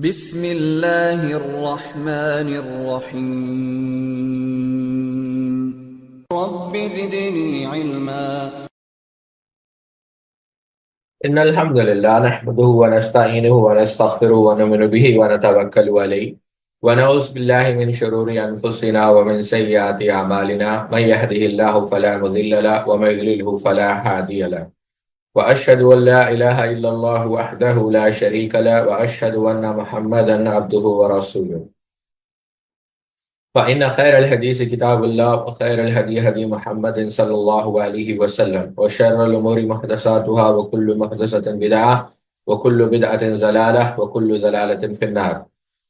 بسم اللہ الرحمن الرحیم رب زدنی علما إن الحمد لله نحمده ونستعينه ونستغفره ونؤمن به ونتوكل عليه ونعوذ بالله من شرور أنفسنا ومن سيئات أعمالنا من يهده الله فلا مضل له ومن يضلله فلا هادي له وأشهد أن لا إله إلا الله وحده لا شريك له وأشهد أن محمدا عبده ورسوله فإن خير الحديث كتاب الله وخير الهدي هدي محمد صلى الله عليه وسلم وشر الأمور محدثاتها وكل محدثة بدعة وكل بدعة ضلالة وكل ضلالة في النار.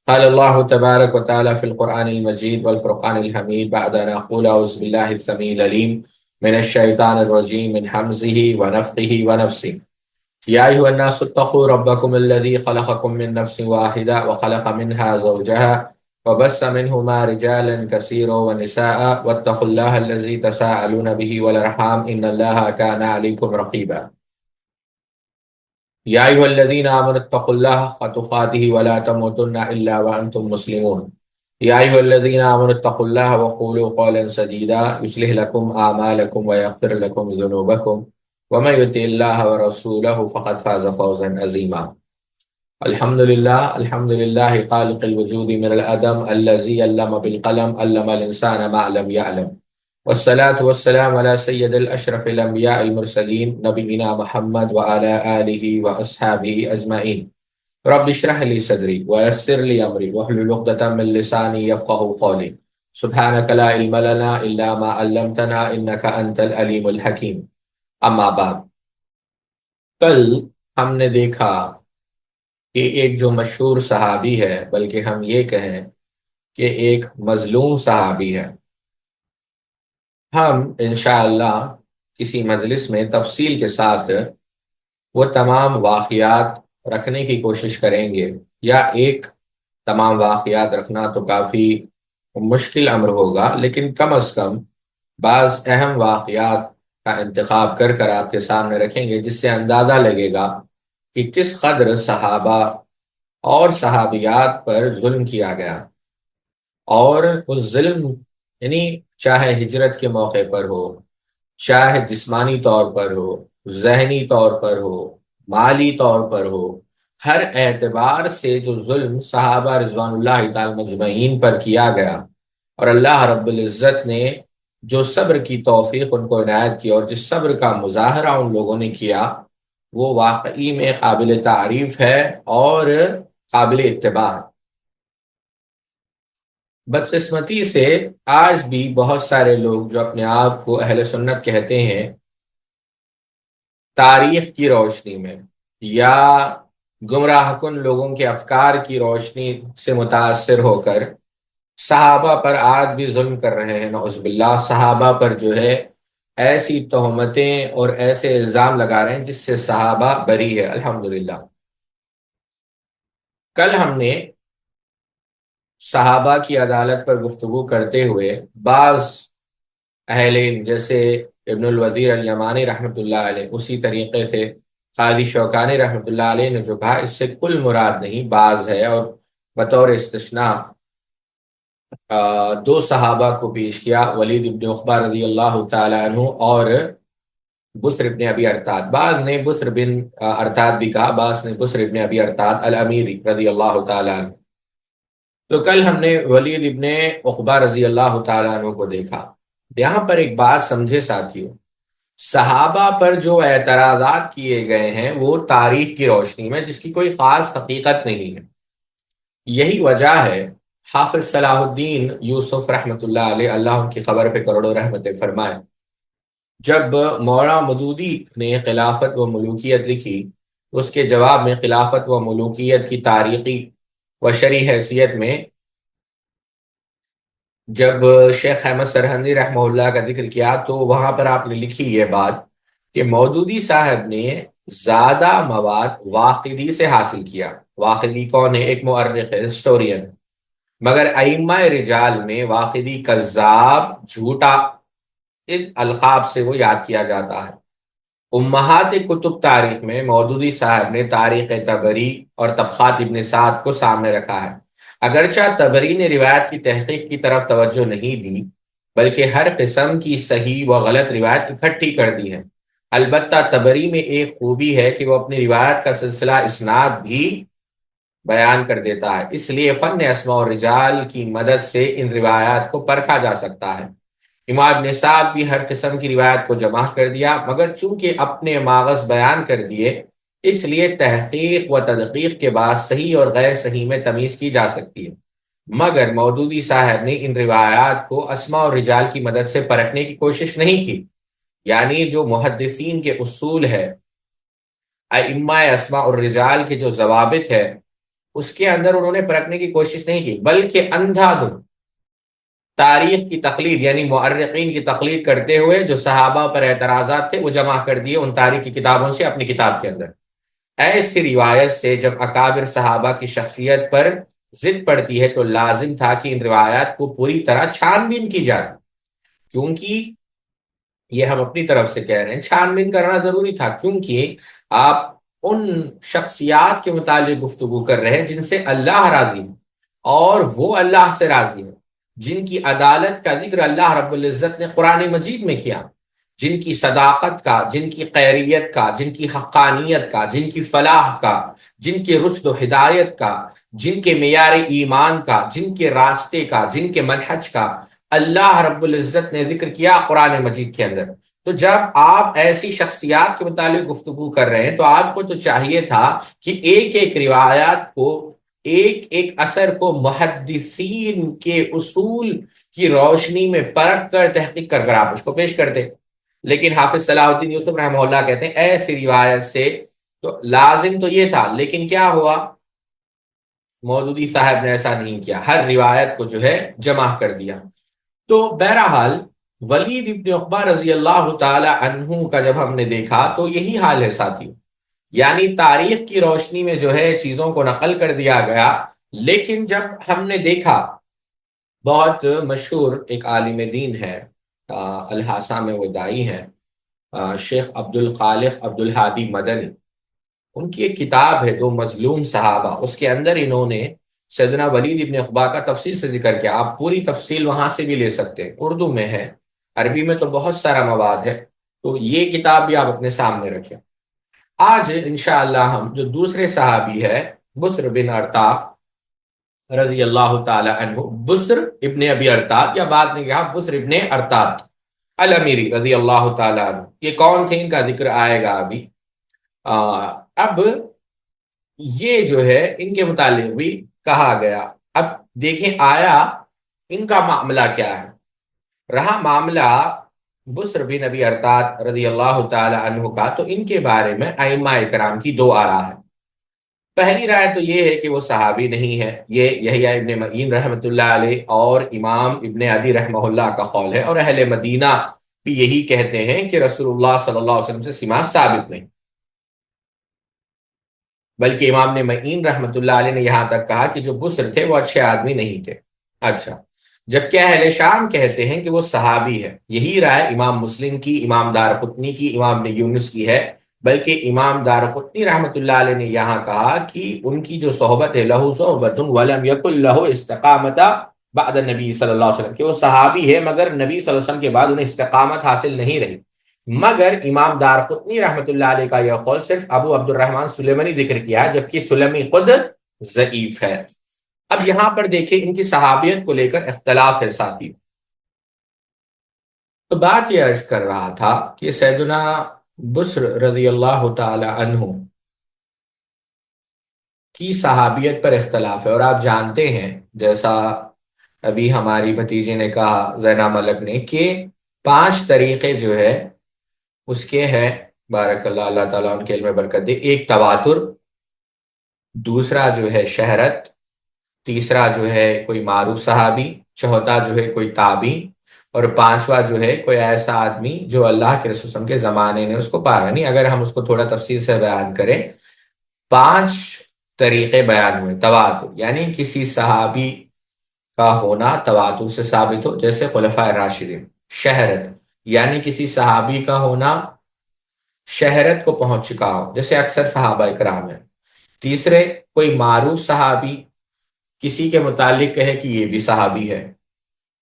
قال الله تبارك وتعالى في القرآن المجيد والفرقان الحميد بعد أن أقول أعوذ بالله السميع العليم من الشيطان الرجيم من حمزه ونفخه ونفسه. يا أيها الناس اتقوا ربكم الذي خلقكم من نفس واحدة وخلق منها زوجها وبث منهما رجالا كثيرا ونساء واتقوا الله الذي تساءلون به والأرحام إن الله كان عليكم رقيبا. يا أيها الذين آمنوا اتقوا الله حق تقاته ولا تموتن إلا وأنتم مسلمون. يا أيها الذين آمنوا اتقوا الله وقولوا قولا سديدا يصلح لكم أعمالكم ويغفر لكم ذنوبكم ومن يطع الله ورسوله فقد فاز فوزا عظيما. الحمد لله خالق الوجود من العدم الذي علم بالقلم علم الإنسان ما لم يعلم والصلاة والسلام على سيد الأشرف الأنبياء المرسلين نبينا محمد وعلى آله وأصحابه أجمعين. رب اشرح لي صدري ويسر لي أمري واحلل عقدة من لساني يفقهوا قولي سبحانك لا علم لنا إلا ما علمتنا إنك أنت العليم الحكيم. اما بعد، کل ہم نے دیکھا کہ ایک جو مشہور صحابی ہے، بلکہ ہم یہ کہیں کہ ایک مظلوم صحابی ہے. ہم انشاءاللہ کسی مجلس میں تفصیل کے ساتھ وہ تمام واقعات رکھنے کی کوشش کریں گے، یا ایک تمام واقعات رکھنا تو کافی مشکل امر ہوگا، لیکن کم از کم بعض اہم واقعات کا انتخاب کر کر آپ کے سامنے رکھیں گے، جس سے اندازہ لگے گا کہ کس قدر صحابہ اور صحابیات پر ظلم کیا گیا. اور اس ظلم یعنی چاہے ہجرت کے موقع پر ہو، چاہے جسمانی طور پر ہو، ذہنی طور پر ہو، مالی طور پر ہو، ہر اعتبار سے جو ظلم صحابہ رضوان اللہ تعالی مجمعین پر کیا گیا، اور اللہ رب العزت نے جو صبر کی توفیق ان کو عنایت کی اور جس صبر کا مظاہرہ ان لوگوں نے کیا، وہ واقعی میں قابل تعریف ہے اور قابل اتباع. بدقسمتی سے آج بھی بہت سارے لوگ جو اپنے آپ کو اہل سنت کہتے ہیں، تاریخ کی روشنی میں یا گمراہ کن لوگوں کے افکار کی روشنی سے متاثر ہو کر صحابہ پر آج بھی ظلم کر رہے ہیں. نعوذ باللہ، صحابہ پر جو ہے ایسی تہمتیں اور ایسے الزام لگا رہے ہیں جس سے صحابہ بری ہے. الحمدللہ، کل ہم نے صحابہ کی عدالت پر گفتگو کرتے ہوئے بعض اہل علم جیسے ابن الوزیر الیمانی رحمۃ اللہ علیہ، اسی طریقے سے قاضی شوکانی رحمۃ اللہ علیہ نے جو کہا اس سے کل مراد نہیں بعض ہے، اور بطور استثناء دو صحابہ کو پیش کیا، ولید ابن عقبہ رضی اللہ تعالیٰ عنہ اور بسر ابن ابی ارتاد. بعض نے بسر بن ارتاد بھی کہا، بعض نے بسر ابن ابی ارتاد الامیری رضی اللہ تعالیٰ عنہ. تو کل ہم نے ولید ابن عقبہ رضی اللہ تعالیٰ عنہ کو دیکھا. یہاں پر ایک بات سمجھے ساتھیوں، صحابہ پر جو اعتراضات کیے گئے ہیں وہ تاریخ کی روشنی میں، جس کی کوئی خاص حقیقت نہیں ہے. یہی وجہ ہے حافظ صلاح الدین یوسف رحمۃ اللہ علیہ، اللہ ان کی قبر پہ کروڑوں رحمتیں فرمائے، جب مولانا مودودی نے خلافت و ملوکیت لکھی، اس کے جواب میں خلافت و ملوکیت کی تاریخی و شرعی حیثیت میں جب شیخ احمد سرہندی رحمہ اللہ کا ذکر کیا، تو وہاں پر آپ نے لکھی یہ بات کہ مودودی صاحب نے زیادہ مواد واقدی سے حاصل کیا. واقدی کون ہے؟ ایک مؤرخ ہے، ہسٹورین، مگر ائمہ رجال میں واقدی کذاب، جھوٹا، ان القاب سے وہ یاد کیا جاتا ہے. امہات کتب تاریخ میں مودودی صاحب نے تاریخ طبری اور طبقات ابن سعد کو سامنے رکھا ہے۔ اگرچہ طبری نے روایت کی تحقیق کی طرف توجہ نہیں دی، بلکہ ہر قسم کی صحیح و غلط روایت اکٹھی کر دی ہے۔ البتہ طبری میں ایک خوبی ہے کہ وہ اپنی روایت کا سلسلہ اسناد بھی بیان کر دیتا ہے، اس لیے فن اسماء اور رجال کی مدد سے ان روایات کو پرکھا جا سکتا ہے۔ امام ابن سعد بھی ہر قسم کی روایت کو جمع کر دیا، مگر چونکہ اپنے ماغز بیان کر دیے، اس لیے تحقیق و تدقیق کے بعد صحیح اور غیر صحیح میں تمیز کی جا سکتی ہے۔ مگر مودودی صاحب نے ان روایات کو اسماء اور رجال کی مدد سے پرکھنے کی کوشش نہیں کی، یعنی جو محدثین کے اصول ہے، ائمہ اسماء اور رجال کے جو ضوابط ہے، اس کے اندر انہوں نے پرکھنے کی کوشش نہیں کی، بلکہ اندھا دھند تاریخ کی تقلید یعنی مؤرخین کی تقلید کرتے ہوئے جو صحابہ پر اعتراضات تھے وہ جمع کر دیے ان تاریخی کتابوں سے اپنی کتاب کے اندر۔ ایسی روایت سے جب اکابر صحابہ کی شخصیت پر ضد پڑتی ہے تو لازم تھا کہ ان روایات کو پوری طرح چھان بین کی جاتی، کیونکہ یہ ہم اپنی طرف سے کہہ رہے ہیں، چھان بین کرنا ضروری تھا، کیونکہ آپ ان شخصیات کے متعلق گفتگو کر رہے ہیں جن سے اللہ راضی ہے اور وہ اللہ سے راضی ہے، جن کی عدالت کا ذکر اللہ رب العزت نے قرآن مجید میں کیا، جن کی صداقت کا، جن کی خیریت کا، جن کی حقانیت کا، جن کی فلاح کا، جن کے رشد و ہدایت کا، جن کے معیار ایمان کا، جن کے راستے کا، جن کے منہج کا اللہ رب العزت نے ذکر کیا قرآن مجید کے اندر۔ تو جب آپ ایسی شخصیات کے متعلق گفتگو کر رہے ہیں تو آپ کو تو چاہیے تھا کہ ایک ایک روایات کو، ایک ایک اثر کو محدثین کے اصول کی روشنی میں پرکھ کر تحقیق کر آپ اس کو پیش کرتے، لیکن حافظ صلاح الدین یوسف رحمہ اللہ کہتے ہیں ایسی روایت سے تو لازم تو یہ تھا، لیکن کیا ہوا، مودودی صاحب نے ایسا نہیں کیا، ہر روایت کو جو ہے جمع کر دیا۔ تو بہرحال ولید ابن عقبہ رضی اللہ تعالی عنہ کا جب ہم نے دیکھا تو یہی حال ہے ساتھی، یعنی تاریخ کی روشنی میں جو ہے چیزوں کو نقل کر دیا گیا، لیکن جب ہم نے دیکھا، بہت مشہور ایک عالم دین ہے، الحاسا میں وہ دائی ہیں، شیخ عبد الخالق عبد الہادی مدنی، ان کی ایک کتاب ہے دو مظلوم صحابہ، اس کے اندر انہوں نے سیدنا ولید ابن عقبہ کا تفصیل سے ذکر کیا۔ آپ پوری تفصیل وہاں سے بھی لے سکتے ہیں، اردو میں ہے، عربی میں تو بہت سارا مواد ہے، تو یہ کتاب بھی آپ اپنے سامنے رکھیں۔ آج انشاءاللہ ہم جو دوسرے صحابی ہے بسر بن ارطا رضی اللہ تعالی عنہ، بسر ابن ابی ارطاد، یا بعد نے کہا بسر ابن ارطاد الامیری رضی اللہ تعالی عنہ، یہ کون تھے ان کا ذکر آئے گا ابھی۔ اب یہ جو ہے ان کے متعلق بھی کہا گیا۔ اب دیکھیں آیا ان کا معاملہ کیا ہے۔ رہا معاملہ بسر بن نبی ارطاد رضی اللہ تعالی عنہ کا، تو ان کے بارے میں ائمہ اکرام کی دو آراء ہے۔ پہلی رائے تو یہ ہے کہ وہ صحابی نہیں ہے، یہ یحییٰ ابن معین رحمۃ اللہ علیہ اور امام ابن عدی رحمہ اللہ کا قول ہے، اور اہل مدینہ بھی یہی کہتے ہیں کہ رسول اللہ صلی اللہ علیہ وسلم سے سماع ثابت نہیں، بلکہ امام نے معین رحمۃ اللہ علیہ نے یہاں تک کہا کہ جو بسر تھے وہ اچھے آدمی نہیں تھے۔ اچھا، جبکہ اہل شام کہتے ہیں کہ وہ صحابی ہے۔ یہی رائے امام مسلم کی، امام دارقطنی کی، امام ابن یونس کی ہے، بلکہ امام دارقطنی رحمۃ اللہ علیہ نے یہاں کہا کہ ان کی جو صحبت ہے لہو صحبت ولم یکن لہو استقامت بعد نبی صلی اللہ علیہ وسلم، کہ وہ صحابی ہے مگر نبی صلی اللہ علیہ وسلم کے بعد انہیں استقامت حاصل نہیں رہی۔ مگر امام دارقطنی رحمۃ اللہ علیہ کا یہ قول صرف ابو عبد الرحمن سلیمانی ذکر کیا ہے، جبکہ سلیمی خود ضعیف ہے۔ اب یہاں پر دیکھیں ان کی صحابیت کو لے کر اختلاف ہے ساتھی۔ تو بات یہ عرض کر رہا تھا کہ سیدنا بسر رضی اللہ تعالی عنہ کی صحابیت پر اختلاف ہے، اور آپ جانتے ہیں جیسا ابھی ہماری بھتیجی نے کہا زینہ ملک نے کہ 5 طریقے جو ہے اس کے ہیں، بارک اللہ، اللہ تعالیٰ ان کے علم میں برکت دے۔ ایک تواتر، دوسرا جو ہے شہرت، تیسرا جو ہے کوئی معروف صحابی، چوتھا جو ہے کوئی تابعی، اور 5واں جو ہے کوئی ایسا آدمی جو اللہ کے رسول صلی اللہ علیہ وسلم کے زمانے نے اس کو پایا نہیں۔ اگر ہم اس کو تھوڑا تفصیل سے بیان کریں، 5 طریقے بیان ہوئے۔ تواتر یعنی کسی صحابی کا ہونا تواتر سے ثابت ہو، جیسے خلفائے راشدین۔ شہرت یعنی کسی صحابی کا ہونا شہرت کو پہنچ چکا ہو، جیسے اکثر صحابہ اکرام ہیں۔ تیسرے، کوئی معروف صحابی کسی کے متعلق کہے کہ یہ بھی صحابی ہے۔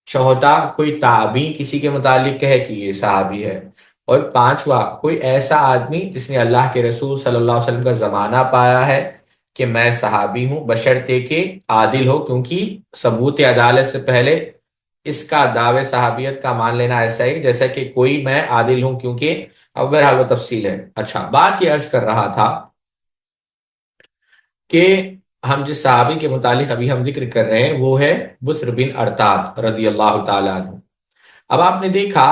چوتھا، کوئی تابعی کسی کے متعلق کہے کہ یہ صحابی ہے۔ اور پانچواں، کوئی ایسا آدمی جس نے اللہ کے رسول صلی اللہ علیہ وسلم کا زمانہ پایا ہے کہ میں صحابی ہوں، بشرطے کہ عادل ہو، کیونکہ ثبوت عدالت سے پہلے اس کا دعوے صحابیت کا مان لینا ایسا ہی جیسا کہ کوئی میں عادل ہوں، کیونکہ اب بہرحال وہ تفصیل ہے۔ اچھا، بات یہ عرض کر رہا تھا کہ ہم جس صحابی کے متعلق ابھی ہم ذکر کر رہے ہیں وہ ہے بسر بن ارطاد رضی اللہ تعالیٰ عنہ۔ اب آپ نے دیکھا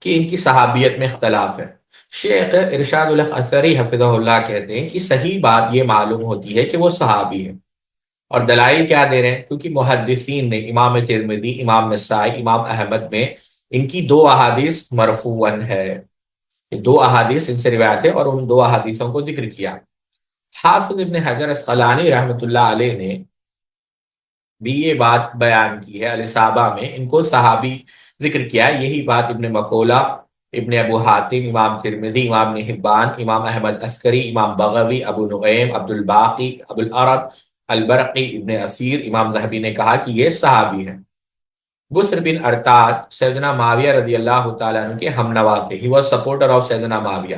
کہ ان کی صحابیت میں اختلاف ہے۔ شیخ ارشاد الحق اثری حفظہ اللہ کہتے ہیں کہ صحیح بات یہ معلوم ہوتی ہے کہ وہ صحابی ہے، اور دلائل کیا دے رہے ہیں؟ کیونکہ محدثین نے امام ترمذی، امام نسائی، امام احمد میں ان کی دو احادیث مرفوعاً ہے، یہ دو احادیث ان سے روایت ہے، اور ان دو احادیثوں کو ذکر کیا۔ حافظ ابن حجر اسقلانی رحمۃ اللہ علیہ نے بھی یہ بات بیان کی ہے، الاصابہ میں ان کو صحابی ذکر کیا ہے۔ یہی بات ابن مقولہ، ابن ابو حاتم، امام ترمذی، امام ابن حبان، امام احمد عسکری، امام بغوی، ابو نعیم، عبد الباقی، ابو العرب البرقی، ابن اسیر، امام ذہبی نے کہا کہ یہ صحابی ہیں۔ بسر بن ارطاد سیدنا معاویہ رضی اللہ تعالیٰ عنہ کے ہم نوا تھے، ہی واز سپورٹر آف سیدنا معاویہ،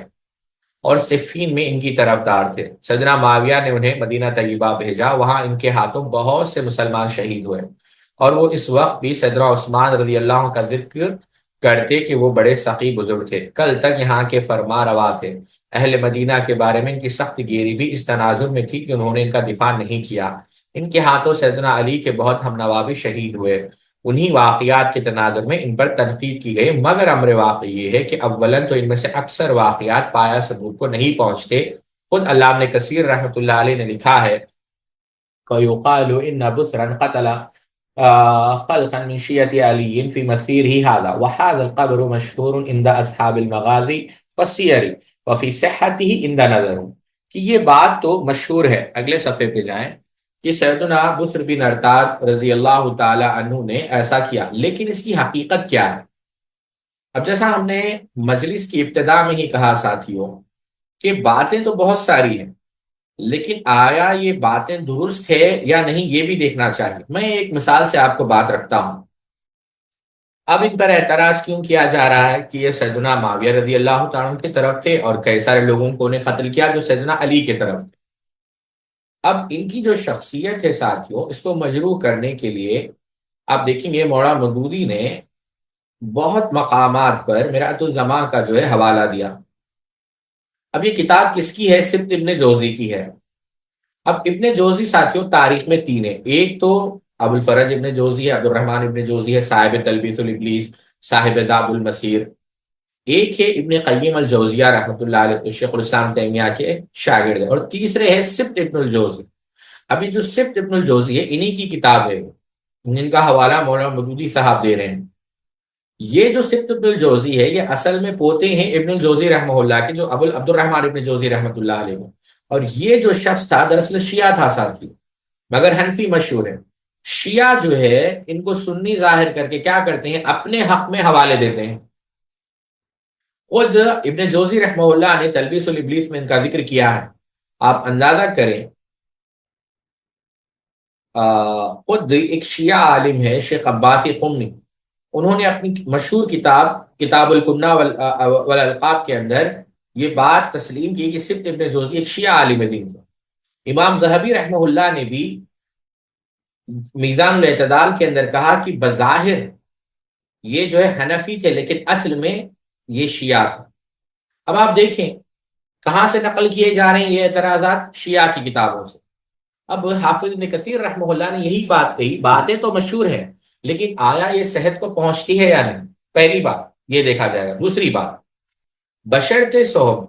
اور صفین میں ان کی طرفدار تھے۔ سیدنا معاویہ نے انہیں مدینہ طیبہ بھیجا، وہاں ان کے ہاتھوں بہت سے مسلمان شہید ہوئے، اور وہ اس وقت بھی سیدنا عثمان رضی اللہ عنہ کا ذکر کرتے کہ وہ بڑے سخی بزرگ تھے، کل تک یہاں کے فرما روا تھے۔ اہل مدینہ کے بارے میں ان کی سخت گیری بھی اس تناظر میں تھی کہ انہوں نے ان کا دفاع نہیں کیا۔ ان کے ہاتھوں سیدنا علی کے بہت ہم نوا بھی شہید ہوئے۔ انہی واقعات کے تناظر میں ان پر تنقید کی گئی، مگر امر واقعی یہ ہے کہ اولاً تو ان میں سے اکثر واقعات پایا ثبوت کو نہیں پہنچتے۔ خود علامہ ابن کثیر رحمۃ اللہ علیہ نے لکھا ہے کہ ان بسرا قتل خلقا من شیعة علی فی مسیرہ هذا وهذا القبر مشہور عند اصحاب المغازی والسیر وفی صحتہ عند نظر، کہ یہ بات تو مشہور ہے۔ اگلے صفحے پہ جائیں کہ سیدنا بسر بن ارطاد رضی اللہ تعالی عنہ نے ایسا کیا، لیکن اس کی حقیقت کیا ہے؟ اب جیسا ہم نے مجلس کی ابتدا میں ہی کہا ساتھیوں کہ باتیں تو بہت ساری ہیں، لیکن آیا یہ باتیں درست ہے یا نہیں یہ بھی دیکھنا چاہیے۔ میں ایک مثال سے آپ کو بات رکھتا ہوں۔ اب ان پر اعتراض کیوں کیا جا رہا ہے کہ یہ سیدنا معاویہ رضی اللہ تعالیٰ عنہ کی طرف تھے، اور کئی سارے لوگوں کو انہیں قتل کیا جو سیدنا علی کی طرف تھے۔ اب ان کی جو شخصیت ہے ساتھیوں، اس کو مجروح کرنے کے لیے آپ دیکھیں گے مولانا مودودی نے بہت مقامات پر مرآت الزمان کا جو ہے حوالہ دیا۔ اب یہ کتاب کس کی ہے؟ سبط ابن جوزی کی ہے۔ اب ابن جوزی ساتھیوں تاریخ میں تین ہیں، ایک تو ابو الفرج ابن جوزی ہے، عبد الرحمن ابن جوزی ہے، صاحب تلبیس الابلیس، صاحب ذاب المسیر۔ ایک ہے ابن قیم الجوزیہ رحمۃ اللہ علیہ، شیخ الاسلام تیمیہ کے شاگرد ہیں، اور تیسرے ہے سبط ابن الجوزی۔ ابھی جو سبط ابن الجوزی ہے انہی کی کتاب ہے، جن کا حوالہ مولانا مودودی صاحب دے رہے ہیں۔ یہ جو سبط ابن الجوزی ہے یہ اصل میں پوتے ہیں ابن الجوزی رحمہ اللہ کے، جو عبد الرحمن ابن جوزی رحمۃ اللہ علیہ، اور یہ جو شخص تھا دراصل شیعہ تھا ساتھی، مگر حنفی مشہور ہے۔ شیعہ جو ہے ان کو سنی ظاہر کر کے کیا کرتے ہیں؟ اپنے حق میں حوالے دیتے ہیں۔ خود ابن جوزی رحمہ اللہ نے تلبیس الابلیس میں ان کا ذکر کیا ہے۔ آپ اندازہ کریں، خود ایک شیعہ عالم ہے شیخ عباسی قمی، انہوں نے اپنی مشہور کتاب الکنہ والالقاب کے اندر یہ بات تسلیم کی کہ سبط ابن جوزی ایک شیعہ عالم دین تھا۔ امام ذہبی رحمہ اللہ نے بھی میزان الاعتدال کے اندر کہا کہ بظاہر یہ جو ہے حنفی تھے، لیکن اصل میں یہ شیعہ تھا۔ اب آپ دیکھیں کہاں سے نقل کیے جا رہے ہیں یہ اعتراضات؟ شیعہ کی کتابوں سے۔ اب حافظ ابن کثیر رحمہ اللہ نے یہی بات کہی، باتیں تو مشہور ہیں لیکن آیا یہ صحت کو پہنچتی ہے یا نہیں؟ پہلی بات یہ دیکھا جائے گا۔ دوسری بات، بشرط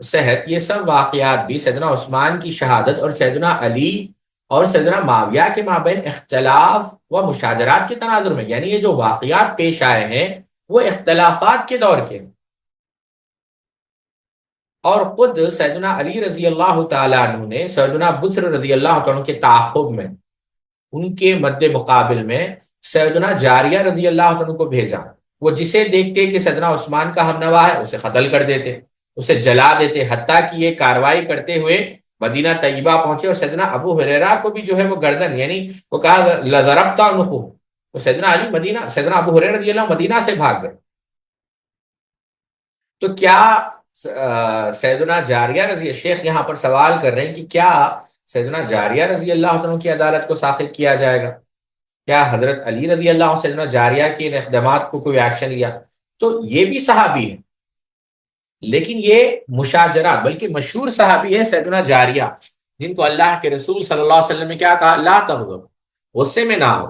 صحت یہ سب واقعات بھی سیدنا عثمان کی شہادت اور سیدنا علی اور سیدنا معاویہ کے مابین اختلاف و مشاجرات کے تناظر میں، یعنی یہ جو واقعات پیش آئے ہیں وہ اختلافات کے دور کے، اور خود سیدنا علی رضی اللہ تعالیٰ عنہ نے سیدنا بسر رضی اللہ تعالیٰ عنہ کے تعاقب میں ان کے مد مقابل میں سیدنا جاریہ رضی اللہ عنہ کو بھیجا۔ وہ جسے دیکھتے کہ سیدنا عثمان کا ہم نوا ہے اسے قتل کر دیتے، اسے جلا دیتے، حتیٰ کہ یہ کاروائی کرتے ہوئے مدینہ طیبہ پہنچے اور سیدنا ابو ہریرہ کو بھی جو ہے وہ گردن، یعنی وہ کہا لَضَرَبْتَ عُنُقَهُ، تو سیدنا علی مدینہ، سیدنا ابو ہریرہ رضی اللہ عنہ مدینہ سے بھاگ گئے۔ تو کیا سیدنا جاریہ رضی، شیخ یہاں پر سوال کر رہے ہیں کہ کیا سیدنا جاریہ رضی اللہ عنہ کی عدالت کو ساخط کیا جائے گا؟ کیا حضرت علی رضی اللہ عنہ سیدنا جاریہ کے ان اقدامات کو کوئی ایکشن لیا؟ تو یہ بھی صحابی ہے، لیکن یہ مشاجرات، بلکہ مشہور صحابی ہے سیدنا جاریہ، جن کو اللہ کے رسول صلی اللہ علیہ وسلم نے کیا کہا؟ لا تغضب، غصے میں نہ ہو۔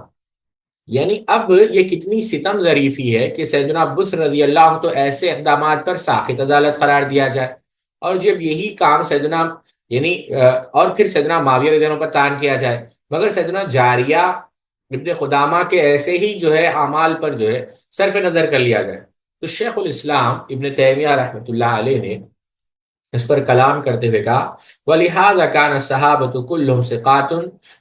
یعنی اب یہ کتنی ستم ظریفی ہے کہ سیدنا بصر رضی اللہ عنہ تو ایسے اقدامات پر ساخط عدالت قرار دیا جائے، اور جب یہی کام سیدنا یعنی اور پھر سیدنا معاویہ رضی اللہ عنہ پر تان کیا جائے، مگر سیدنا جاریہ ابن قدامہ کے ایسے ہی جو ہے اعمال پر جو ہے صرف نظر کر لیا جائے۔ تو شیخ الاسلام ابن تیمیہ رحمۃ اللہ علیہ نے اس پر کلام کرتے ہوئے کہا وَلِهَذَا كَانَ الصَّحَابَةُ كُلُّهُمْ ثِقَاتٌ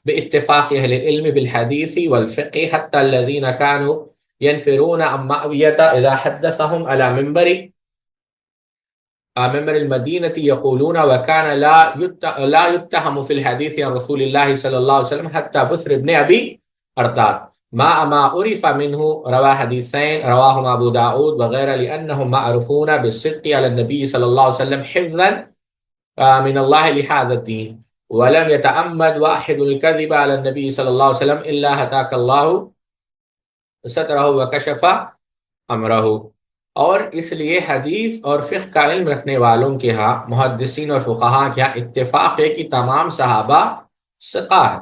بِاتِّفَاقِ أَهْلِ الْعِلْمِ بِالْحَدِيثِ وَالْفِقْهِ حَتَّى الَّذِينَ كَانُوا يَنْفِرُونَ عَنْ مُعَاوِيَةَ إِذَا حَدَّثَهُمْ عَلَى منبر المدينة يقولون وكان لا يتهم في الحديث عن رسول الله صلى الله عليه وسلم حتى بصر بن أبي أرطاد ما عرف منه روى حديثين رواهما أبو داود وغيره لأنهم معروفون بالصدق على النبي صلى الله عليه وسلم حفظا من الله لهذا الدين ولم يتعمد واحد الكذب على النبي صلى الله عليه وسلم إلا هتاك الله ستره وكشف أمره۔ اور اس لیے حدیث اور فقہ کا علم رکھنے والوں کے ہاں، محدثین اور فقہاء کے ہاں اتفاق ہے کہ تمام صحابہ ثقہ ہیں،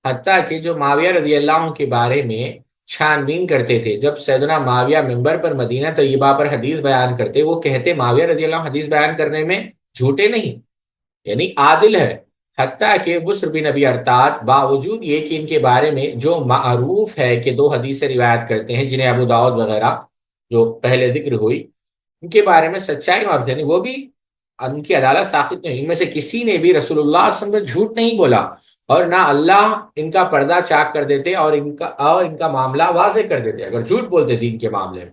حتیٰ کہ جو معاویہ رضی اللہ عنہ کے بارے میں چھان بین کرتے تھے، جب سیدنا معاویہ منبر پر مدینہ طیبہ پر حدیث بیان کرتے، وہ کہتے معاویہ رضی اللہ عنہ حدیث بیان کرنے میں جھوٹے نہیں، یعنی عادل ہے۔ حتیٰ کہ بصر بن ابی ارطاد باوجود یہ کہ ان کے بارے میں جو معروف ہے کہ دو حدیثیں روایت کرتے ہیں، جنہیں ابو داؤد وغیرہ جو پہلے ذکر ہوئی، ان کے بارے میں سچائی معروف ہے، وہ بھی ان کی عدالت ساقط نہیں، ان میں سے کسی نے بھی رسول اللہ صلی اللہ علیہ وسلم جھوٹ نہیں بولا، اور نہ اللہ ان کا پردہ چاک کر دیتے اور ان کا معاملہ واضح کر دیتے اگر جھوٹ بولتے دین کے معاملے میں۔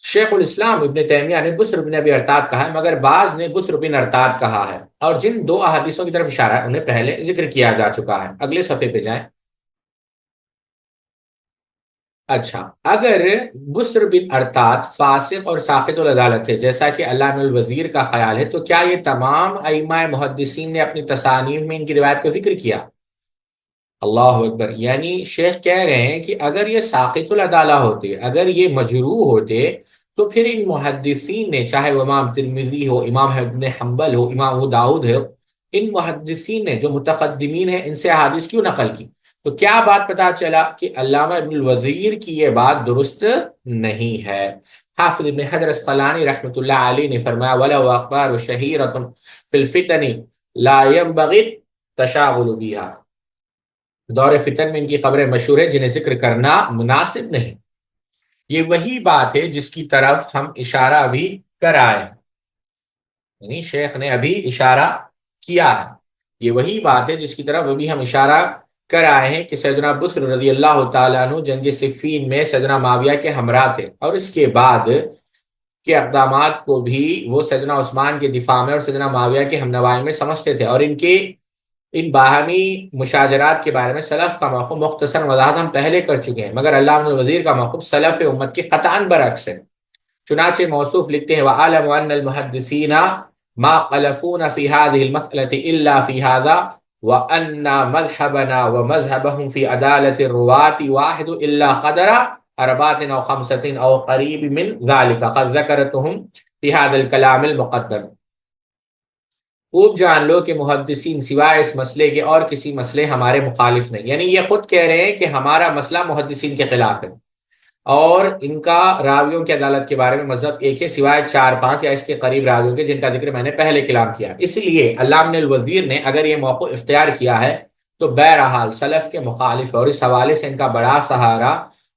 شیخ الاسلام ابن تیمیہ نے بصر بن ابی ارطاد کہا ہے، مگر بعض نے بصر بن ارطاد کہا ہے، اور جن دو احادیثوں کی طرف اشارہ ہے انہیں پہلے ذکر کیا جا چکا ہے۔ اگلے صفحے پہ جائیں۔ اچھا، اگر بصر بن ارطاد فاسق اور ساقط العدالت ہے جیسا کہ علامہ الوزیر کا خیال ہے، تو کیا یہ تمام ائمہ محدثین نے اپنی تصانیف میں ان کی روایت کو ذکر کیا؟ اللہ اکبر! یعنی شیخ کہہ رہے ہیں کہ اگر یہ ساقط العدالہ ہوتے، اگر یہ مجروح ہوتے، تو پھر ان محدثین نے، چاہے وہ امام ترمذی ہو، امام ابن حنبل ہو، امام ابو داؤد ہو، ان محدثین نے جو متقدمین ہیں ان سے احادیث کیوں نقل کی؟ تو کیا بات پتا چلا کہ علامہ ابن الوزیر کی یہ بات درست نہیں ہے۔ حافظ ابن حجر اسقلانی رحمۃ اللہ علیہ نے فرمایا وَلَوْ أَخْبَارُ شَهِيرَةٌ فِي الْفِتَنِ لَا يَنبَغِي التَّشَاغُلُ بِهَا، دور فتن میں ان کی خبریں مشہور ہیں جنہیں ذکر کرنا مناسب نہیں۔ یہ وہی بات ہے جس کی طرف ہم اشارہ ابھی کر آئے ہیں، یعنی شیخ نے ابھی اشارہ کیا ہے، یہ وہی بات ہے جس کی طرف ابھی ہم اشارہ کر آئے ہیں کہ سیدنا بصر رضی اللہ تعالیٰ عنہ جنگ صفین میں سیدنا معاویہ کے ہمراہ تھے، اور اس کے بعد کے اقدامات کو بھی وہ سیدنا عثمان کے دفاع میں اور سیدنا معاویہ کے ہمنوائی میں سمجھتے تھے، اور ان باہمی مشاجرات کے بارے میں سلف کا موقف مختصر وضاحت ہم پہلے کر چکے ہیں، مگر علامہ الوزیر کا موقف سلف امت کے قطعاً برعکس ہے۔ چنانچہ موصوف لکھتے ہیں وَعَلَمُ أَنَّ الْمُحَدِّثِينَ مَا خَلَفُونَ فِي هَذِهِ الْمَسْأَلَةِ إِلَّا فِي هَذَا وَأَنَّ مَذْهَبَنَا وَمَذْهَبَهُمْ فِي عَدَالَةِ الرُّوَاةِ وَاحِدٌ إِلَّا قَدْرَ أَرْبَعَةٍ أَوْ خَمْسَةٍ أَوْ قَرِيبٍ مِّن ذَلِكَ قَدْ ذَكَرْتُهُمْ فِي هَذَا الْكَلَامِ الْمُقَدَّمِ۔ خوب جان لو کہ محدثین سوائے اس مسئلے کے اور کسی مسئلے ہمارے مخالف نہیں، یعنی یہ خود کہہ رہے ہیں کہ ہمارا مسئلہ محدثین کے خلاف ہے، اور ان کا راویوں کی عدالت کے بارے میں مذہب ایک ہے سوائے 4-5 یا اس کے قریب راویوں کے جن کا ذکر میں نے پہلے کلام کیا۔ اس لیے علامہ الوزیر نے اگر یہ موقع اختیار کیا ہے تو بہرحال سلف کے مخالف ہے، اور اس حوالے سے ان کا بڑا سہارا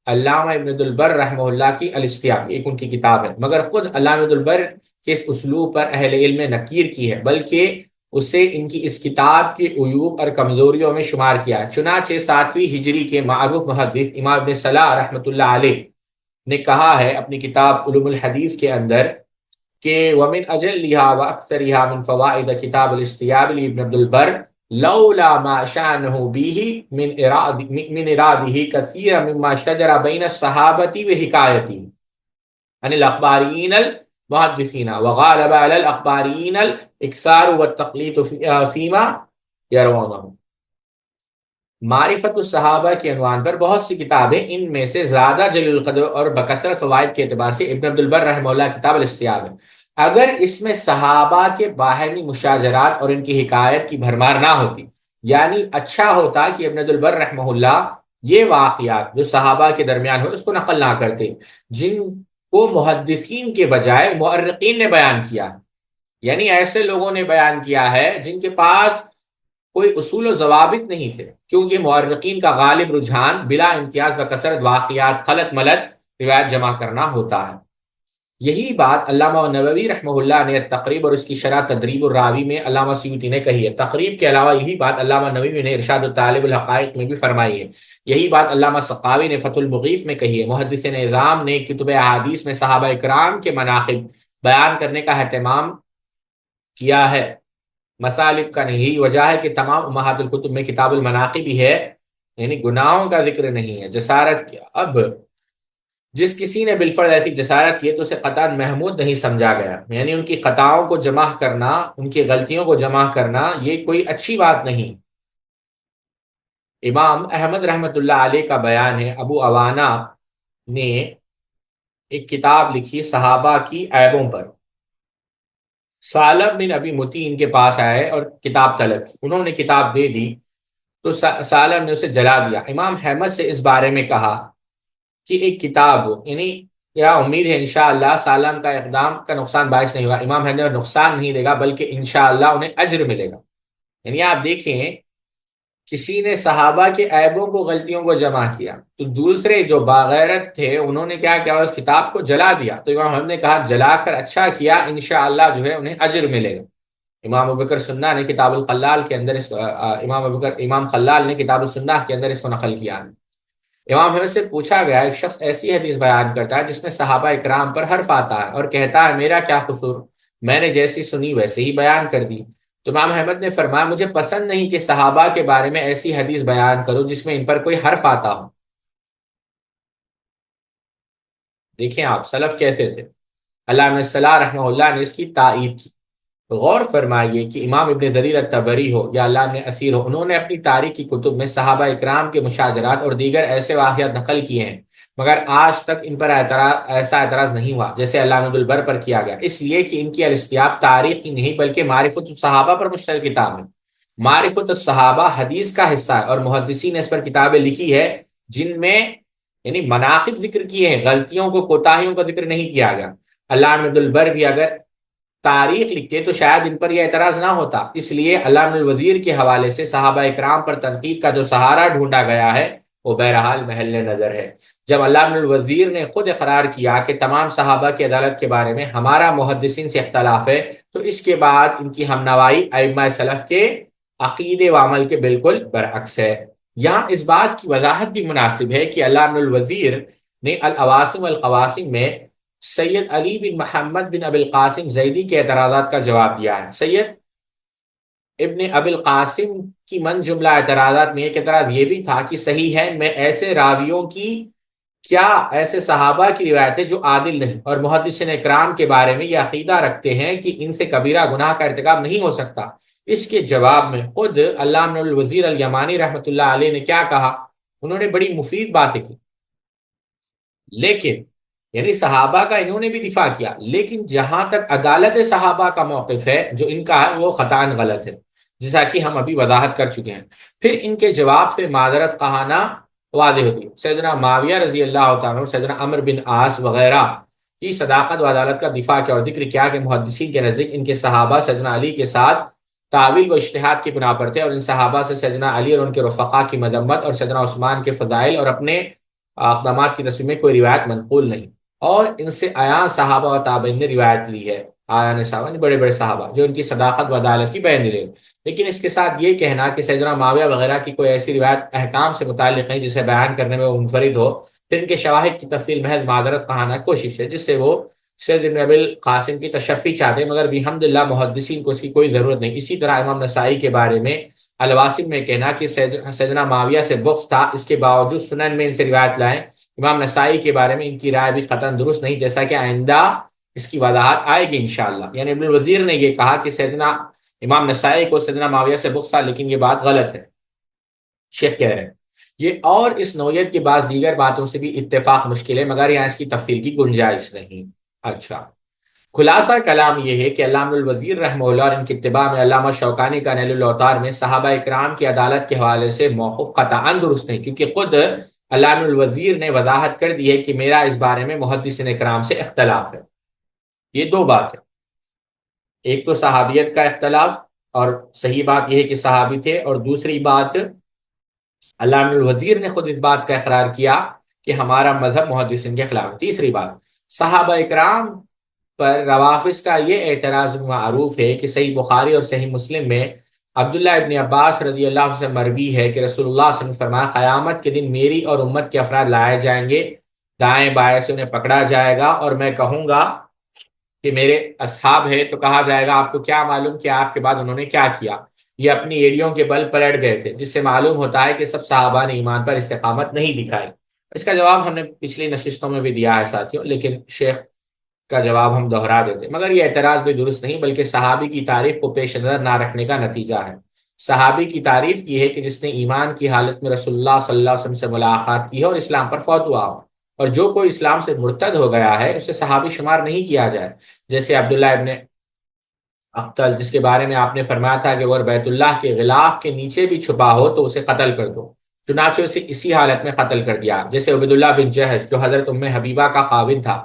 علامہ ابن عبد البر رحمہ اللہ کی الاستیاب، ایک ان کی کتاب ہے، مگر خود علامہ ابن البر کے اس اسلوب پر اہل علم نے نکیر کی ہے، بلکہ اسے ان کی اس کتاب کے عیوب اور کمزوریوں میں شمار کیا ہے۔ چنانچہ 7ویں ہجری کے معروف محدث امام ابن صلاح رحمۃ اللہ علیہ نے کہا ہے اپنی کتاب علوم الحدیث کے اندر کہ ومن اجلها واکثرها من فوائد کتاب الاستیاب لابن عبد البر لولا ما شانه به من اراده كثيرا مما شجر بين الصحابة وحكايته عن الاخباريين المحدثين وغالب على الاخباريين الاكثار والتقليد فيما يروونه. معرفت الصحابہ کے عنوان پر بہت سی کتابیں، ان میں سے زیادہ جلیل القدر اور بکثرت فوائد کے اعتبار سے ابن عبد البر رحمہ اللہ کتاب الاستیاب ہے. اگر اس میں صحابہ کے باہمی مشاجرات اور ان کی حکایت کی بھرمار نہ ہوتی، یعنی اچھا ہوتا کہ ابن عبد البر رحمہ اللہ یہ واقعات جو صحابہ کے درمیان ہوئے اس کو نقل نہ کرتے، جن کو محدثین کے بجائے مؤرخین نے بیان کیا، یعنی ایسے لوگوں نے بیان کیا ہے جن کے پاس کوئی اصول و ضوابط نہیں تھے، کیونکہ مؤرخین کا غالب رجحان بلا امتیاز بکثرت واقعات خلط ملط روایت جمع کرنا ہوتا ہے. یہی بات علامہ نووی رحمہ اللہ نے تقریب اور اس کی شرح تدریب الراوی میں علامہ سیوطی نے کہی ہے. تقریب کے علاوہ یہی بات علامہ نووی نے ارشاد الطالب الحقائق میں بھی فرمائی ہے. یہی بات علامہ سقاوی نے فتح المغیث میں کہی ہے. محدثین اعظام نے کتب احادیث میں صحابہ اکرام کے مناقب بیان کرنے کا اہتمام کیا ہے. مسالب کا نہیں، وجہ ہے کہ تمام امہات الکتب میں کتاب المناقب بھی ہے، یعنی گناہوں کا ذکر نہیں ہے، جسارت کی. اب جس کسی نے بالفرض ایسی جسارت کی تو اسے قطعاً محمود نہیں سمجھا گیا، یعنی ان کی خطاؤں کو جمع کرنا، ان کی غلطیوں کو جمع کرنا یہ کوئی اچھی بات نہیں. امام احمد رحمۃ اللہ علیہ کا بیان ہے. ابو عوانہ نے ایک کتاب لکھی صحابہ کی عیبوں پر. سالم بن ابی متی ان کے پاس آئے اور کتاب طلب کی. انہوں نے کتاب دے دی تو سالم نے اسے جلا دیا. امام احمد سے اس بارے میں کہا کہ ایک کتاب، یعنی کیا امید ہے انشاءاللہ سالم کا اقدام کا نقصان باعث نہیں ہوا. امام احمد نے نقصان نہیں دے گا بلکہ انشاءاللہ انہیں اجر ملے گا. یعنی آپ دیکھیں کسی نے صحابہ کے عیبوں کو، غلطیوں کو جمع کیا تو دوسرے جو باغیرت تھے انہوں نے کیا کیا، اس کتاب کو جلا دیا. تو امام احمد نے کہا جلا کر اچھا کیا، انشاءاللہ جو ہے انہیں اجر ملے گا. امام ابوبکر سنہ نے کتاب القلال کے اندر امام خلال نے کتاب السنہ کے اندر اس کو نقل کیا ہے. امام احمد سے پوچھا گیا ایک شخص ایسی حدیث بیان کرتا ہے جس میں صحابہ اکرام پر حرف آتا ہے اور کہتا ہے میرا کیا قصور، میں نے جیسی سنی ویسے ہی بیان کر دی. تو امام احمد نے فرمایا مجھے پسند نہیں کہ صحابہ کے بارے میں ایسی حدیث بیان کرو جس میں ان پر کوئی حرف آتا ہو. دیکھیں آپ سلف کیسے تھے. علامہ صلاح رحمہ اللہ نے اس کی تائید کی. غور فرمائیے کہ امام ابن جریر الطبری ہو یا علامہ اسیر ہو، انہوں نے اپنی تاریخ کی کتب میں صحابہ اکرام کے مشاجرات اور دیگر ایسے واقعات نقل کیے ہیں، مگر آج تک ان پر ایسا اعتراض نہیں ہوا جیسے علامہ ابن البر پر کیا گیا، اس لیے کہ ان کی الاستیاب تاریخ کی نہیں بلکہ معرفت الصحابہ پر مشتمل کتاب ہے. معرفت الصحابہ حدیث کا حصہ ہے اور محدثین نے اس پر کتابیں لکھی ہے جن میں یعنی مناقب ذکر کیے ہیں، غلطیوں کو، کوتاہیوں کا ذکر نہیں کیا گیا. علامہ ابن البر بھی اگر تاریخ لکھتے تو شاید ان پر یہ اعتراض نہ ہوتا. اس لیے علامہ الوزیر کے حوالے سے صحابہ اکرام پر تنقید کا جو سہارا ڈھونڈا گیا ہے وہ بہرحال محل نظر ہے. جب علامہ الوزیر نے خود اقرار کیا کہ تمام صحابہ کی عدالت کے بارے میں ہمارا محدثین سے اختلاف ہے، تو اس کے بعد ان کی ہمنوائی ائمہ سلف کے عقیدے و عمل کے بالکل برعکس ہے. یہاں اس بات کی وضاحت بھی مناسب ہے کہ علامہ الوزیر نے العواصم والقواسم میں سید علی بن محمد بن ابی القاسم زیدی کے اعتراضات کا جواب دیا ہے. سید ابن ابی القاسم کی من جملہ اعتراضات میں ایک اعتراض یہ بھی تھا کہ صحیح ہے میں ایسے راویوں کی کیا ایسے صحابہ کی روایت ہے جو عادل نہیں اور محدثین اکرام کے بارے میں یہ عقیدہ رکھتے ہیں کہ ان سے کبیرہ گناہ کا ارتکاب نہیں ہو سکتا. اس کے جواب میں خود علامہ الوزیر الیمانی رحمۃ اللہ علیہ نے کیا کہا، انہوں نے بڑی مفید باتیں کی، لیکن یعنی صحابہ کا انہوں نے بھی دفاع کیا، لیکن جہاں تک عدالت صحابہ کا موقف ہے جو ان کا ہے وہ خطاً غلط ہے، جیسا کہ ہم ابھی وضاحت کر چکے ہیں. پھر ان کے جواب سے معذرت خواہانہ واضح ہوتی. سیدنا معاویہ رضی اللہ تعالیٰ، سیدنا عمرو بن عاص وغیرہ کی صداقت و عدالت کا دفاع کیا اور ذکر کیا کہ محدثین کے نزدیک ان کے صحابہ سیدنا علی کے ساتھ تعویل و اجتہاد کی بنا پر تھے، اور ان صحابہ سے سیدنا علی اور ان کے رفقا کی مذمت اور سیدنا عثمان کے فضائل اور اپنے اقدامات کی تصویر میں کوئی روایت منقول نہیں. اور ان سے عیان صحابہ و تابعین نے روایت لی ہے، عیان صحابہ بڑے بڑے صحابہ جو ان کی صداقت و عدالت کی بیان دے. لیکن اس کے ساتھ یہ کہنا کہ سیدنا معاویہ وغیرہ کی کوئی ایسی روایت احکام سے متعلق نہیں جسے بیان کرنے میں وہ منفرد ہو، پھر ان کے شواہد کی تفصیل محض معذرت خواہانہ کوشش ہے جس سے وہ سید ابن ابی القاسم کی تشفی چاہتے ہیں، مگر بحمداللہ محدثین کو اس کی کوئی ضرورت نہیں۔ اسی طرح امام نسائی کے بارے میں الواسم میں کہنا کہ سیدنا معاویہ سے بغض تھا، اس کے باوجود سنن میں ان سے روایت لائیں۔ امام نسائی کے بارے میں ان کی رائے بھی قطعاً درست نہیں، جیسا کہ آئندہ اس کی وضاحت آئے گی انشاءاللہ۔ یعنی ابن الوزیر نے یہ کہا کہ سیدنا امام نسائی کو سیدنا معاویہ سے بغض تھا، لیکن یہ بات غلط ہے، شیخ کہہ رہے ہیں یہ۔ اور اس نوعیت کی بعض دیگر باتوں سے بھی اتفاق مشکل ہے، مگر یہاں اس کی تفصیل کی گنجائش نہیں۔ اچھا، خلاصہ کلام یہ ہے کہ علامہ الوزیر رحمہ اللہ اور ان کی اتباع میں علامہ شوکانی کا نیل الاوطار میں صحابہ اکرام کی عدالت کے حوالے سے موقف قطعاً درست نہیں، کیونکہ خود علامہ الوزیر نے وضاحت کر دی ہے کہ میرا اس بارے میں محدثین اکرام سے اختلاف ہے۔ یہ دو بات ہے، ایک تو صحابیت کا اختلاف، اور صحیح بات یہ ہے کہ صحابی تھے، اور دوسری بات علامہ الوزیر نے خود اس بات کا اقرار کیا کہ ہمارا مذہب محدثین کے خلاف ہے۔ تیسری بات، صحابہ اکرام پر روافظ کا یہ اعتراض معروف ہے کہ صحیح بخاری اور صحیح مسلم میں عبداللہ ابن عباس رضی اللہ عنہ سے مروی ہے کہ رسول اللہ صلی اللہ علیہ وسلم نے فرمایا قیامت کے دن میری اور امت کے افراد لائے جائیں گے، دائیں بائیں سے انہیں پکڑا جائے گا، اور میں کہوں گا کہ میرے اصحاب ہے، تو کہا جائے گا آپ کو کیا معلوم کہ آپ کے بعد انہوں نے کیا کیا؟ یہ اپنی ایڑیوں کے بل پلٹ گئے تھے، جس سے معلوم ہوتا ہے کہ سب صحابہ نے ایمان پر استقامت نہیں دکھائی۔ اس کا جواب ہم نے پچھلی نشستوں میں بھی دیا ہے ساتھیوں، لیکن شیخ کا جواب ہم دہرا دیتے، مگر یہ اعتراض بھی درست نہیں، بلکہ صحابی کی تعریف کو پیش نظر نہ رکھنے کا نتیجہ ہے۔ صحابی کی تعریف یہ ہے کہ جس نے ایمان کی حالت میں رسول اللہ صلی اللہ علیہ وسلم سے ملاقات کی ہے اور اسلام پر فوت ہوا ہو، اور جو کوئی اسلام سے مرتد ہو گیا ہے اسے صحابی شمار نہیں کیا جائے، جیسے عبداللہ ابن اقتل، جس کے بارے میں آپ نے فرمایا تھا کہ وہ بیت اللہ کے غلاف کے نیچے بھی چھپا ہو تو اسے قتل کر دو، چنانچہ اسے اسی حالت میں قتل کر دیا۔ جیسے عبیداللہ بن جہش جو حضرت ام حبیبہ کا خاوند تھا،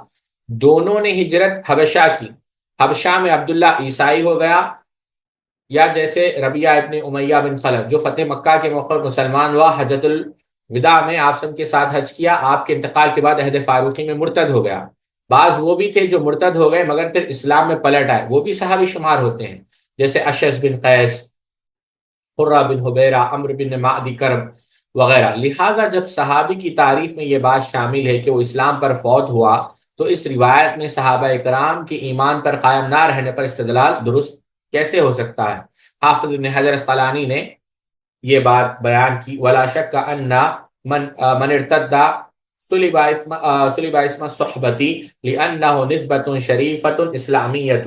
دونوں نے ہجرت حبشہ کی، حبشہ میں عبداللہ عیسائی ہو گیا، یا جیسے ربیعہ ابن امیہ بن خلف جو فتح مکہ کے موقع پر مسلمان ہوا، حجۃ الوداع میں آپ سب کے ساتھ حج کیا، آپ کے انتقال کے بعد عہد فاروقی میں مرتد ہو گیا۔ بعض وہ بھی تھے جو مرتد ہو گئے مگر پھر اسلام میں پلٹ آئے، وہ بھی صحابی شمار ہوتے ہیں، جیسے اشعث بن قیس، قرہ بن حبیرہ، عمرو بن معدی کرب وغیرہ۔ لہٰذا جب صحابی کی تعریف میں یہ بات شامل ہے کہ وہ اسلام پر فوت ہوا، تو اس روایت میں صحابہ اکرام کے ایمان پر قائم نہ رہنے پر استدلال درست کیسے ہو سکتا ہے؟ حافظ ابن حجر اسقلانی نے یہ بات بیان کی، ولا شک ان من ارتد صلب اسم صحبتی لانہ نسبت شریفۃ اسلامیۃ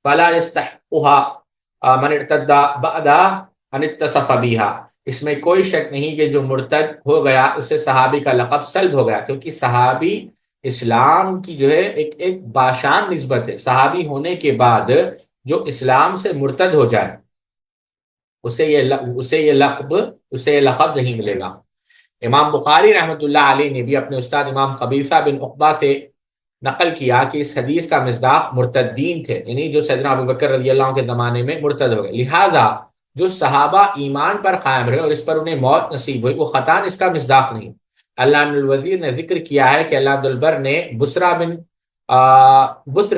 فلا يستحقها من ارتد بعد ان اتصف بها۔ اس میں کوئی شک نہیں کہ جو مرتد ہو گیا اسے صحابی کا لقب سلب ہو گیا، کیونکہ صحابی اسلام کی جو ہے ایک باشان نسبت ہے۔ صحابی ہونے کے بعد جو اسلام سے مرتد ہو جائے اسے یہ لقب نہیں ملے گا۔ امام بخاری رحمۃ اللہ علیہ نے بھی اپنے استاد امام قبیصہ بن عقبہ سے نقل کیا کہ اس حدیث کا مصداق مرتدین تھے، یعنی جو سیدنا ابو بکر رضی اللہ عنہ کے زمانے میں مرتد ہو گئے۔ لہٰذا جو صحابہ ایمان پر قائم رہے اور اس پر انہیں موت نصیب ہوئی، وہ قطعاً اس کا مصداق نہیں۔ علامہ الوزیر نے ذکر کیا ہے کہ علامہ عبدالبر نے بسر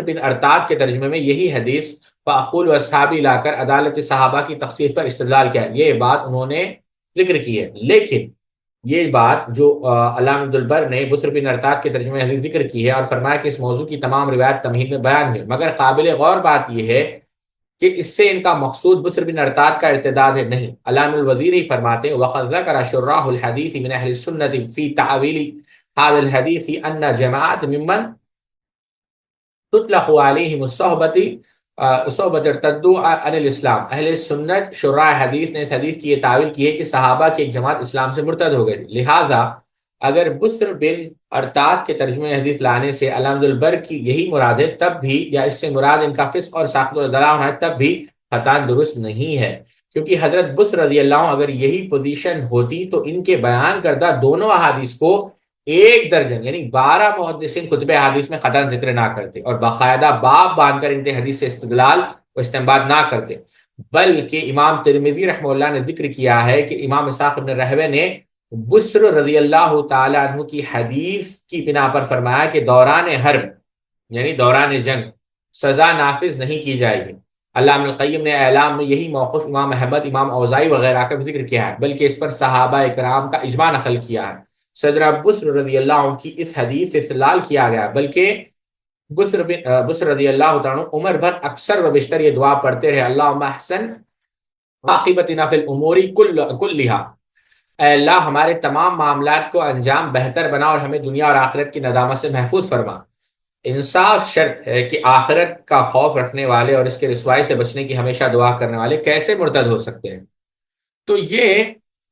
بن ارتاد کے ترجمے میں یہی حدیث فاقول و صحابی لا کر عدالت صحابہ کی تخصیص پر استدلال کیا ہے، یہ بات انہوں نے ذکر کی ہے۔ لیکن یہ بات جو علامہ عبدالبر نے بسر بن ارتاد کے ترجمے میں ذکر کی ہے اور فرمایا کہ اس موضوع کی تمام روایت تمہید میں بیان ہے، مگر قابل غور بات یہ ہے کہ اس سے ان کا مقصود بسر بن ارتاد کا ارتداد ہے نہیں۔ علامہ الوزیر ہی فرماتے ہیں وَقَدْ ذَكَرَ شُرَّاحُ الْحَدِيثِ مِنْ أَهْلِ السُّنَّةِ فِي تَعْوِيلِ هَذَا الْحَدِيثِ أَنَّ جَمَاعَةً مِمَّنْ تطلق علیہم صحبت ارتدوا عن الاسلام۔ اہل سنت شراح حدیث نے اس حدیث کی یہ تعویل کی ہے کہ صحابہ کی ایک جماعت اسلام سے مرتد ہو گئی، لہٰذا اگر بسر بن ارتاد کے ترجمے حدیث لانے سے علامہ البر کی یہی مراد ہے تب بھی، یا اس سے مراد ان کا فسق اور ساقط و دلال ہے تب بھی خطان درست نہیں ہے، کیونکہ حضرت بسر رضی اللہ عنہ اگر یہی پوزیشن ہوتی تو ان کے بیان کردہ دونوں احادیث کو ایک درجن یعنی 12 محدثین کتب حدیث میں قطعاً ذکر نہ کرتے اور باقاعدہ باب باندھ کر ان کے حدیث سے استدلال و استنباط نہ کرتے، بلکہ امام ترمذی رحمہ اللہ نے ذکر کیا ہے کہ امام اسحاق بن رہوے نے بسر رضی اللہ تعالی عنہ کی حدیث کی بنا پر فرمایا کہ دوران حرب یعنی دوران جنگ سزا نافذ نہیں کی جائے گی۔ علامہ القیم نے اعلام میں یہی موقف امام احمد، امام اوزاعی وغیرہ کا بھی ذکر کیا ہے، بلکہ اس پر صحابہ اکرام کا اجماع نقل کیا ہے۔ صدر بسر رضی اللہ عنہ کی اس حدیث سے استدلال کیا گیا، بلکہ بسر رضی اللہ تعالیٰ عنہ عمر بھر اکثر و بیشتر یہ دعا پڑھتے رہے، اللہم احسن عاقبتنا فی الامور کلھا، اے اللہ ہمارے تمام معاملات کو انجام بہتر بنا اور ہمیں دنیا اور آخرت کی ندامت سے محفوظ فرما۔ انصاف شرط ہے کہ آخرت کا خوف رکھنے والے اور اس کے رسوائی سے بچنے کی ہمیشہ دعا کرنے والے کیسے مرتد ہو سکتے ہیں؟ تو یہ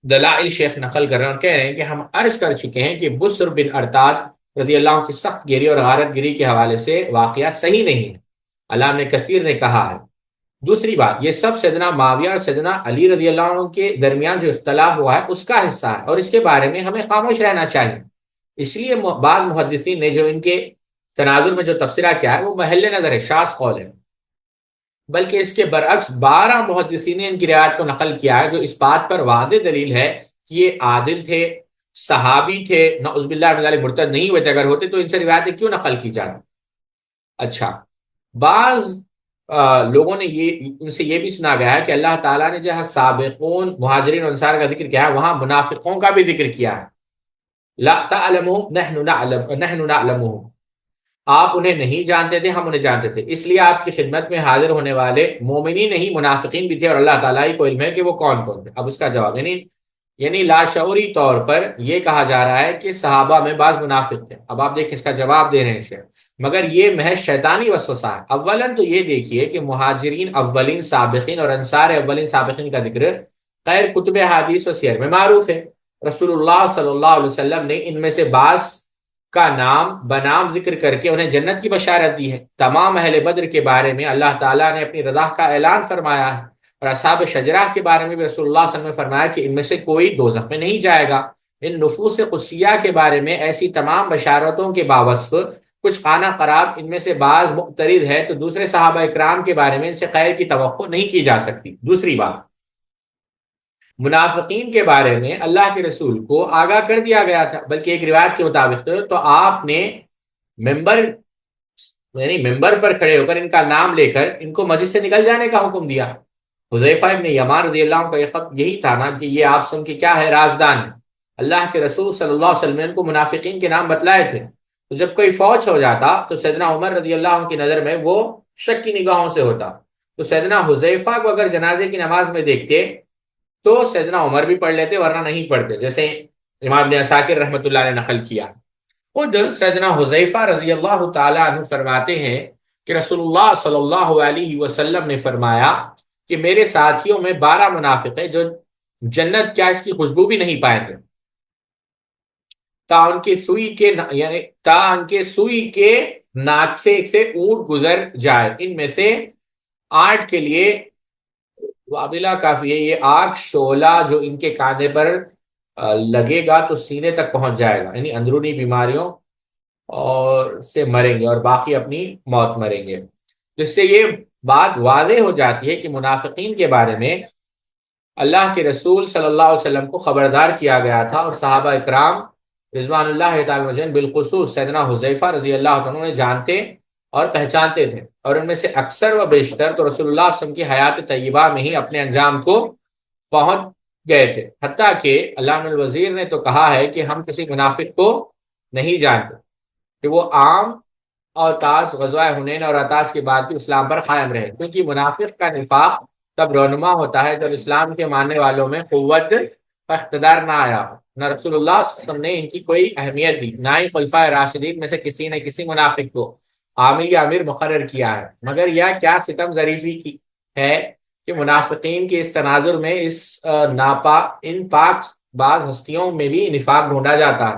دلائل شیخ نقل کر رہے ہیں اور کہہ رہے ہیں کہ ہم عرض کر چکے ہیں کہ بسر بن ارتاد رضی اللہ عنہ کی سخت گیری اور غارت گری کے حوالے سے واقعہ صحیح نہیں ہے، علامہ کثیر نے کہا ہے۔ دوسری بات، یہ سب سیدنا معاویہ اور سیدنا علی رضی اللہ عنہ کے درمیان جو اختلاف ہوا ہے اس کا حصہ ہے، اور اس کے بارے میں ہمیں خاموش رہنا چاہیے۔ اس لیے بعض محدثین نے جو ان کے تناظر میں جو تبصرہ کیا ہے وہ محل نظر ہے، شاذ قول ہے، بلکہ اس کے برعکس 12 محدثین نے ان کی روایت کو نقل کیا ہے جو اس بات پر واضح دلیل ہے کہ یہ عادل تھے، صحابی تھے، نعوذ باللہ من ذلک مرتد نہیں ہوئے تھے، اگر ہوتے تو ان سے روایتیں کیوں نقل کی جاتی؟ اچھا، بعض لوگوں نے ان سے یہ بھی سنا گیا ہے کہ اللہ تعالیٰ نے جہاں سابقون مہاجرین و انصار کا ذکر کیا ہے وہاں منافقوں کا بھی ذکر کیا ہے، لا تعلمهم نحن نعلمهم، آپ انہیں نہیں جانتے تھے، ہم انہیں جانتے تھے، اس لیے آپ کی خدمت میں حاضر ہونے والے مومنین نہیں منافقین بھی تھے، اور اللہ تعالیٰ ہی کو علم ہے کہ وہ کون کون تھے۔ اب اس کا جواب یعنی لاشعوری طور پر یہ کہا جا رہا ہے کہ صحابہ میں بعض منافق تھے۔ اب آپ دیکھیں اس کا جواب دے رہے ہیں شیخ، مگر یہ محض شیطانی وسوسہ ہے۔ اولاً تو یہ دیکھیے کہ مہاجرین اولین سابقین اور انصار اولین سابقین کا ذکر غیر کتب حدیث و سیر میں معروف ہے۔ رسول اللہ صلی اللہ علیہ وسلم نے ان میں سے بعض کا نام بنام ذکر کر کے انہیں جنت کی بشارت دی ہے۔ تمام اہل بدر کے بارے میں اللہ تعالیٰ نے اپنی رضا کا اعلان فرمایا ہے، اور اصحاب شجرہ کے بارے میں بھی رسول اللہ صلی اللہ علیہ وسلم نے فرمایا کہ ان میں سے کوئی دوزخ میں نہیں جائے گا۔ ان نفوس قدسیہ کے بارے میں ایسی تمام بشارتوں کے باوصف کچھ خانہ خراب ان میں سے بعض مقترد ہے تو دوسرے صحابہ اکرام کے بارے میں ان سے خیر کی توقع نہیں کی جا سکتی۔ دوسری بات، منافقین کے بارے میں اللہ کے رسول کو آگاہ کر دیا گیا تھا، بلکہ ایک روایت کے مطابق تو آپ نے ممبر پر کھڑے ہو کر ان کا نام لے کر ان کو مسجد سے نکل جانے کا حکم دیا۔ حذیفہ ابن یمان رضی اللہ عنہ کا یہ خط یہی تھا نا کہ یہ آپ سن کے کیا ہے، رازدان ہے۔ اللہ کے رسول صلی اللہ علیہ وسلم نے ان کو منافقین کے نام بتلائے تھے، تو جب کوئی فوج ہو جاتا تو سیدنا عمر رضی اللہ عنہ کی نظر میں وہ شک کی نگاہوں سے ہوتا، تو سیدنا حذیفہ کو اگر جنازے کی نماز میں دیکھتے تو سیدنا عمر بھی پڑھ لیتے ورنہ نہیں پڑھتے، جیسے امام ابن عساکر رحمۃ اللہ نے نقل کیا۔ خود سیدنا حذیفہ رضی اللہ تعالی عنہ فرماتے ہیں کہ رسول اللہ صلی اللہ علیہ وسلم نے فرمایا کہ میرے ساتھیوں میں 12 منافق ہیں جو جنت کیا اس کی خوشبو بھی نہیں پائیں گے تا ان کے سوئی کے ناکے سے اونٹ گزر جائے۔ ان میں سے 8 کے لیے وابلہ کافی ہے، یہ آگ شعلہ جو ان کے کاندھے پر لگے گا تو سینے تک پہنچ جائے گا، یعنی اندرونی بیماریوں اور سے مریں گے اور باقی اپنی موت مریں گے، جس سے یہ بات واضح ہو جاتی ہے کہ منافقین کے بارے میں اللہ کے رسول صلی اللہ علیہ وسلم کو خبردار کیا گیا تھا، اور صحابہ اکرام رضوان اللہ تعالی مجمعین بالخصوص سیدنا حذیفہ رضی اللہ عنہ نے جانتے اور پہچانتے تھے، اور ان میں سے اکثر و بیشتر تو رسول اللہ صلی اللہ علیہ وسلم کی حیات طیبہ میں ہی اپنے انجام کو پہنچ گئے تھے، حتیٰ کہ علامہ الوزیر نے تو کہا ہے کہ ہم کسی منافق کو نہیں جانتے کہ وہ عام اور تاز غزوہ حنین اور عطاس کے بعد بھی اسلام پر قائم رہے، کیونکہ منافق کا نفاق تب رونما ہوتا ہے جب اسلام کے ماننے والوں میں قوت کا اقتدار نہ آیا، نہ رسول اللہ صلی اللہ علیہ وسلم نے ان کی کوئی اہمیت دی، نہ ہی خلفائے راشدین میں سے کسی نے کسی منافق کو عامل یا امیر مقرر کیا ہے۔ مگر یہ کیا ستم ظریفی کی ہے کہ منافقین کے اس تناظر میں ان پاک بعض ہستیوں میں بھی نفاق ڈھونڈا جاتا ہے،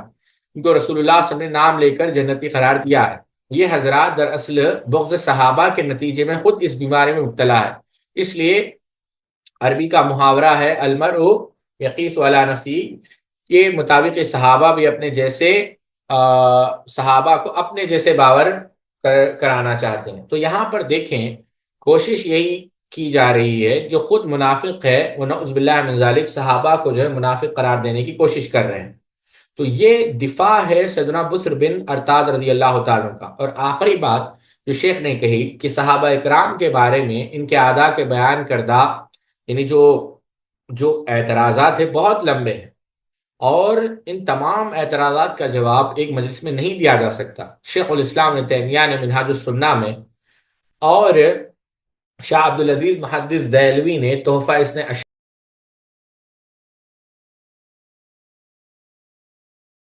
ان کو رسول اللہ صلی اللہ علیہ وسلم نے نام لے کر جنتی قرار دیا ہے۔ یہ حضرات دراصل بغض صحابہ کے نتیجے میں خود اس بیماری میں مبتلا ہے، اس لیے عربی کا محاورہ ہے المرء یقیس علی نفسہ کے مطابق صحابہ بھی اپنے جیسے صحابہ کو اپنے جیسے باور کرانا چاہتے ہیں۔ تو یہاں پر دیکھیں کوشش یہی کی جا رہی ہے، جو خود منافق ہے وہ نعوذ باللہ من ذالک صحابہ کو جو ہے منافق قرار دینے کی کوشش کر رہے ہیں۔ تو یہ دفاع ہے سیدنا بسر بن ارتاد رضی اللہ تعالیٰ کا۔ اور آخری بات جو شیخ نے کہی کہ صحابہ اکرام کے بارے میں ان کے اعداء کے بیان کردہ یعنی جو اعتراضات ہیں بہت لمبے ہیں، اور ان تمام اعتراضات کا جواب ایک مجلس میں نہیں دیا جا سکتا۔ شیخ الاسلام ابن تیمیہ نے منہاج السنہ میں، اور شاہ عبدالعزیز محدث دہلوی نے تحفہ